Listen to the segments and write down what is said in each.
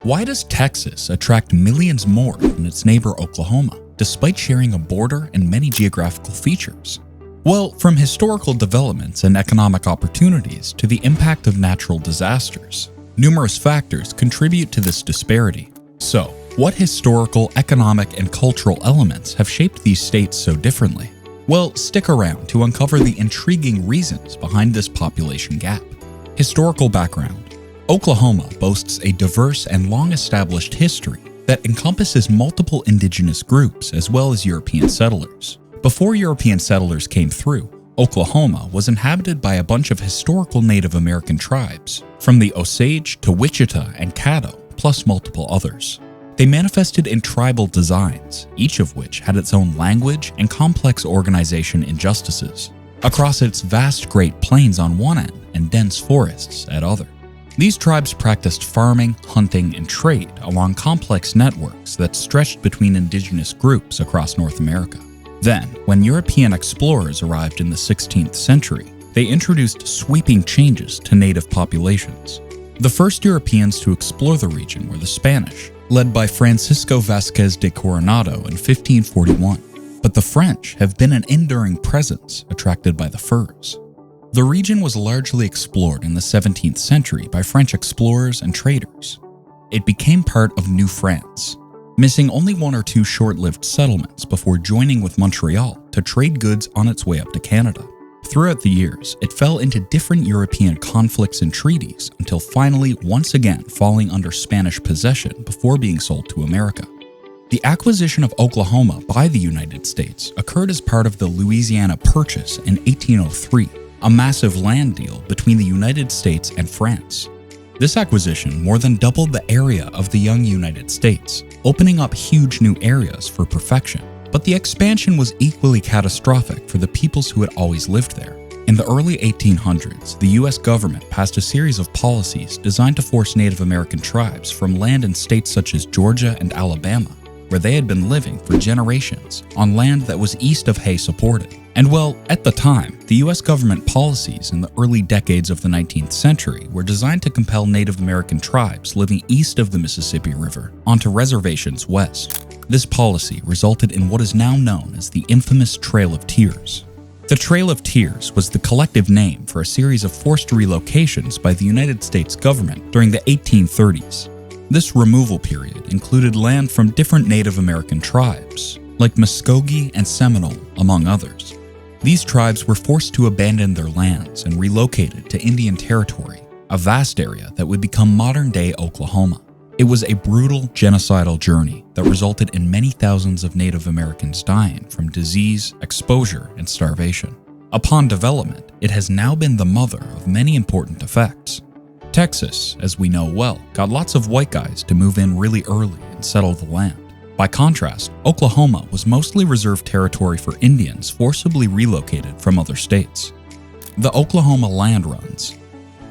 Why does Texas attract millions more than its neighbor Oklahoma, despite sharing a border and many geographical features? Well, from historical developments and economic opportunities to the impact of natural disasters, numerous factors contribute to this disparity. So, what historical, economic, and cultural elements have shaped these states so differently? Well, stick around to uncover the intriguing reasons behind this population gap. Historical background. Oklahoma boasts a diverse and long-established history that encompasses multiple indigenous groups as well as European settlers. Before European settlers came through, Oklahoma was inhabited by a bunch of historical Native American tribes, from the Osage to Wichita and Caddo, plus multiple others. They manifested in tribal designs, each of which had its own language and complex organization injustices, across its vast Great Plains on one end and dense forests at other. These tribes practiced farming, hunting, and trade along complex networks that stretched between indigenous groups across North America. Then, when European explorers arrived in the 16th century, they introduced sweeping changes to native populations. The first Europeans to explore the region were the Spanish, led by Francisco Vázquez de Coronado in 1541. But the French have been an enduring presence, attracted by the furs. The region was largely explored in the 17th century by French explorers and traders. It became part of New France, missing only one or two short-lived settlements before joining with Montreal to trade goods on its way up to Canada. Throughout the years, it fell into different European conflicts and treaties until finally once again falling under Spanish possession before being sold to America. The acquisition of Oklahoma by the United States occurred as part of the Louisiana Purchase in 1803, a massive land deal between the United States and France. This acquisition more than doubled the area of the young United States, opening up huge new areas for perfection. But the expansion was equally catastrophic for the peoples who had always lived there. In the early 1800s, the US government passed a series of policies designed to force Native American tribes from land in states such as Georgia and Alabama, where they had been living for generations, on land that was east of Hay supported. And well, at the time, the US government policies in the early decades of the 19th century were designed to compel Native American tribes living east of the Mississippi River onto reservations west. This policy resulted in what is now known as the infamous Trail of Tears. The Trail of Tears was the collective name for a series of forced relocations by the United States government during the 1830s. This removal period included land from different Native American tribes, like Muskogee and Seminole, among others. These tribes were forced to abandon their lands and relocated to Indian Territory, a vast area that would become modern-day Oklahoma. It was a brutal, genocidal journey that resulted in many thousands of Native Americans dying from disease, exposure, and starvation. Upon development, it has now been the mother of many important effects. Texas, as we know well, got lots of white guys to move in really early and settle the land. By contrast, Oklahoma was mostly reserved territory for Indians forcibly relocated from other states. The Oklahoma land runs.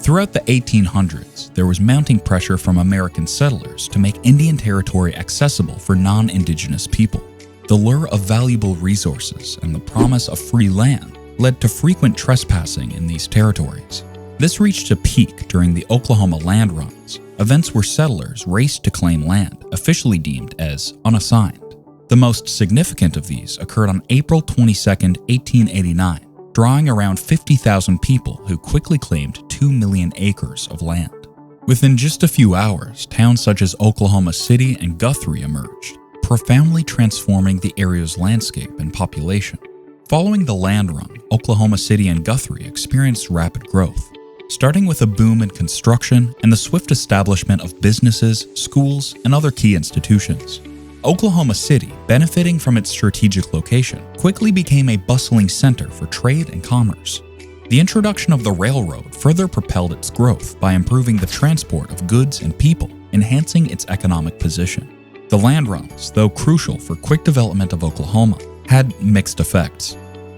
Throughout the 1800s, there was mounting pressure from American settlers to make Indian Territory accessible for non-indigenous people. The lure of valuable resources and the promise of free land led to frequent trespassing in these territories. This reached a peak during the Oklahoma land runs, events where settlers raced to claim land, officially deemed as unassigned. The most significant of these occurred on April 22, 1889, drawing around 50,000 people who quickly claimed 2 million acres of land. Within just a few hours, towns such as Oklahoma City and Guthrie emerged, profoundly transforming the area's landscape and population. Following the land run, Oklahoma City and Guthrie experienced rapid growth, starting with a boom in construction and the swift establishment of businesses, schools, and other key institutions. Oklahoma City, benefiting from its strategic location, quickly became a bustling center for trade and commerce. The introduction of the railroad further propelled its growth by improving the transport of goods and people, enhancing its economic position. The land runs, though crucial for quick development of Oklahoma, had mixed effects.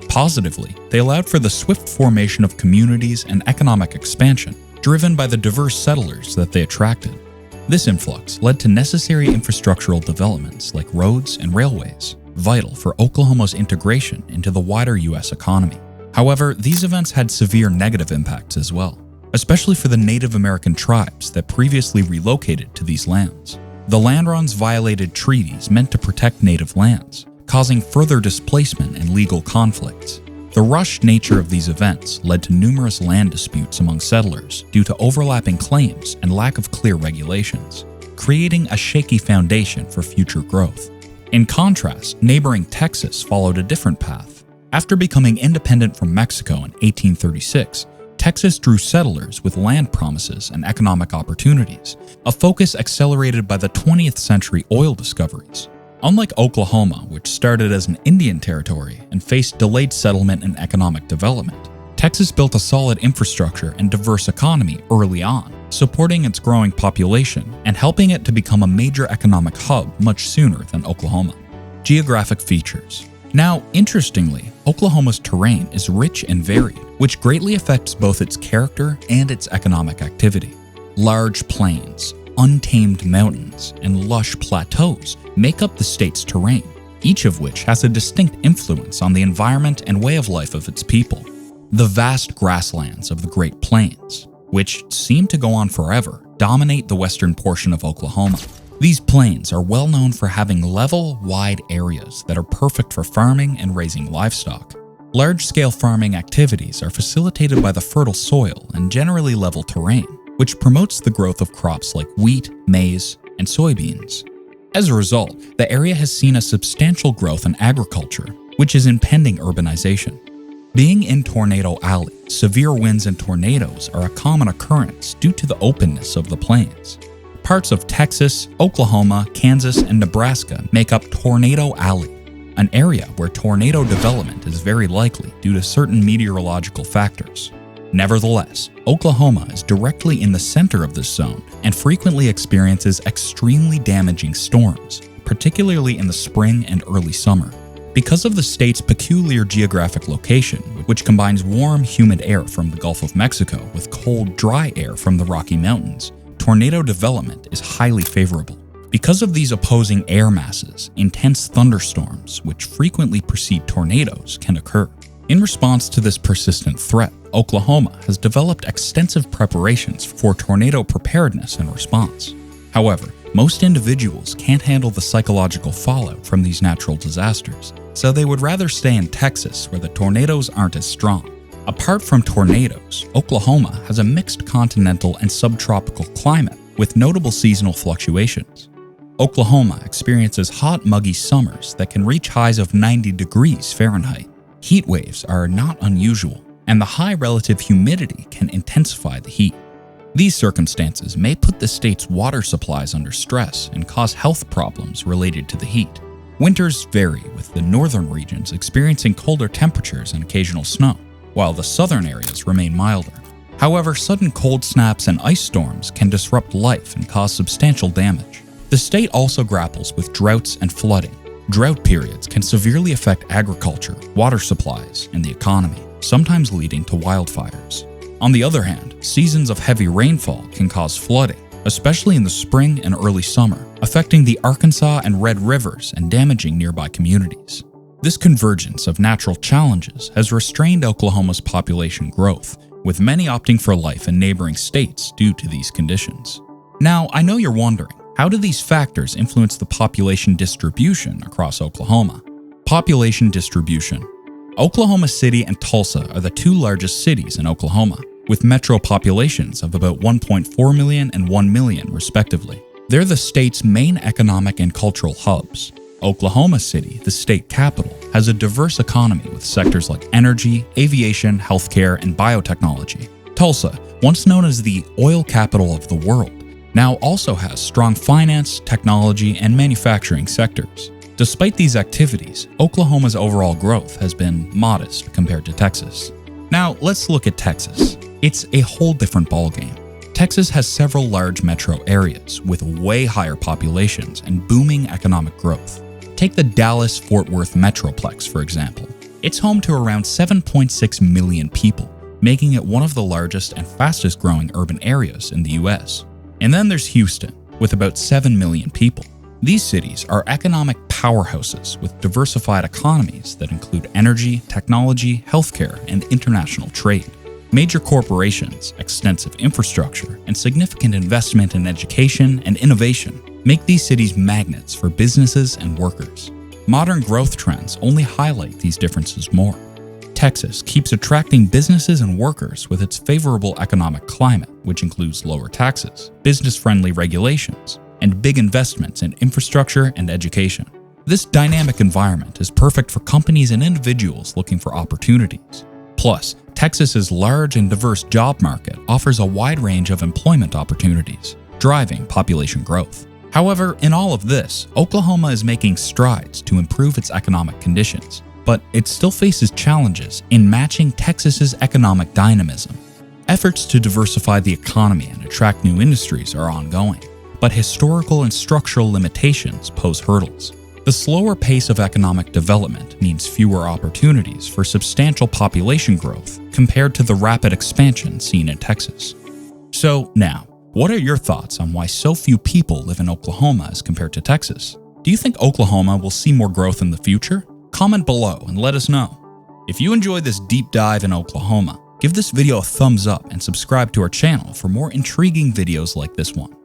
Positively, they allowed for the swift formation of communities and economic expansion, driven by the diverse settlers that they attracted. This influx led to necessary infrastructural developments like roads and railways, vital for Oklahoma's integration into the wider U.S. economy. However, these events had severe negative impacts as well. especially for the Native American tribes that previously relocated to these lands. The land runs violated treaties meant to protect native lands, causing further displacement and legal conflicts. The rushed nature of these events led to numerous land disputes among settlers due to overlapping claims and lack of clear regulations, creating a shaky foundation for future growth. In contrast, neighboring Texas followed a different path. After becoming independent from Mexico in 1836, Texas drew settlers with land promises and economic opportunities, a focus accelerated by the 20th century oil discoveries. Unlike Oklahoma, which started as an Indian territory and faced delayed settlement and economic development, Texas built a solid infrastructure and diverse economy early on, supporting its growing population and helping it to become a major economic hub much sooner than Oklahoma. Geographic features. Now, interestingly, Oklahoma's terrain is rich and varied, which greatly affects both its character and its economic activity. Large plains, untamed mountains, and lush plateaus make up the state's terrain, each of which has a distinct influence on the environment and way of life of its people. The vast grasslands of the Great Plains, which seem to go on forever, dominate the western portion of Oklahoma. These plains are well known for having level, wide areas that are perfect for farming and raising livestock. Large-scale farming activities are facilitated by the fertile soil and generally level terrain, which promotes the growth of crops like wheat, maize, and soybeans. As a result, the area has seen a substantial growth in agriculture, which is impending urbanization. Being in Tornado Alley, severe winds and tornadoes are a common occurrence due to the openness of the plains. Parts of Texas, Oklahoma, Kansas, and Nebraska make up Tornado Alley, an area where tornado development is very likely due to certain meteorological factors. Nevertheless, Oklahoma is directly in the center of this zone and frequently experiences extremely damaging storms, particularly in the spring and early summer. Because of the state's peculiar geographic location, which combines warm, humid air from the Gulf of Mexico with cold, dry air from the Rocky Mountains, tornado development is highly favorable. Because of these opposing air masses, intense thunderstorms, which frequently precede tornadoes, can occur. In response to this persistent threat, Oklahoma has developed extensive preparations for tornado preparedness and response. However, most individuals can't handle the psychological fallout from these natural disasters, so they would rather stay in Texas where the tornadoes aren't as strong. Apart from tornadoes, Oklahoma has a mixed continental and subtropical climate with notable seasonal fluctuations. Oklahoma experiences hot, muggy summers that can reach highs of 90 degrees Fahrenheit. Heat waves are not unusual, and the high relative humidity can intensify the heat. These circumstances may put the state's water supplies under stress and cause health problems related to the heat. Winters vary, with the northern regions experiencing colder temperatures and occasional snow, while the southern areas remain milder. However, sudden cold snaps and ice storms can disrupt life and cause substantial damage. The state also grapples with droughts and flooding. Drought periods can severely affect agriculture, water supplies, and the economy, sometimes leading to wildfires. On the other hand, seasons of heavy rainfall can cause flooding, especially in the spring and early summer, affecting the Arkansas and Red Rivers and damaging nearby communities. This convergence of natural challenges has restrained Oklahoma's population growth, with many opting for life in neighboring states due to these conditions. Now, I know you're wondering, how do these factors influence the population distribution across Oklahoma? Population distribution. Oklahoma City and Tulsa are the two largest cities in Oklahoma, with metro populations of about 1.4 million and 1 million respectively. They're the state's main economic and cultural hubs. Oklahoma City, the state capital, has a diverse economy with sectors like energy, aviation, healthcare, and biotechnology. Tulsa, once known as the oil capital of the world, now also has strong finance, technology, and manufacturing sectors. Despite these activities, Oklahoma's overall growth has been modest compared to Texas. Now, let's look at Texas. It's a whole different ballgame. Texas has several large metro areas with way higher populations and booming economic growth. Take the Dallas-Fort Worth Metroplex, for example. It's home to around 7.6 million people, making it one of the largest and fastest growing urban areas in the US. And then there's Houston, with about 7 million people. These cities are economic powerhouses with diversified economies that include energy, technology, healthcare, and international trade. Major corporations, extensive infrastructure, and significant investment in education and innovation make these cities magnets for businesses and workers. Modern growth trends only highlight these differences more. Texas keeps attracting businesses and workers with its favorable economic climate, which includes lower taxes, business-friendly regulations, and big investments in infrastructure and education. This dynamic environment is perfect for companies and individuals looking for opportunities. Plus, Texas's large and diverse job market offers a wide range of employment opportunities, driving population growth. However, in all of this, Oklahoma is making strides to improve its economic conditions, but it still faces challenges in matching Texas's economic dynamism. Efforts to diversify the economy and attract new industries are ongoing, but historical and structural limitations pose hurdles. The slower pace of economic development means fewer opportunities for substantial population growth compared to the rapid expansion seen in Texas. So now, what are your thoughts on why so few people live in Oklahoma as compared to Texas? Do you think Oklahoma will see more growth in the future? Comment below and let us know. If you enjoyed this deep dive in Oklahoma, give this video a thumbs up and subscribe to our channel for more intriguing videos like this one.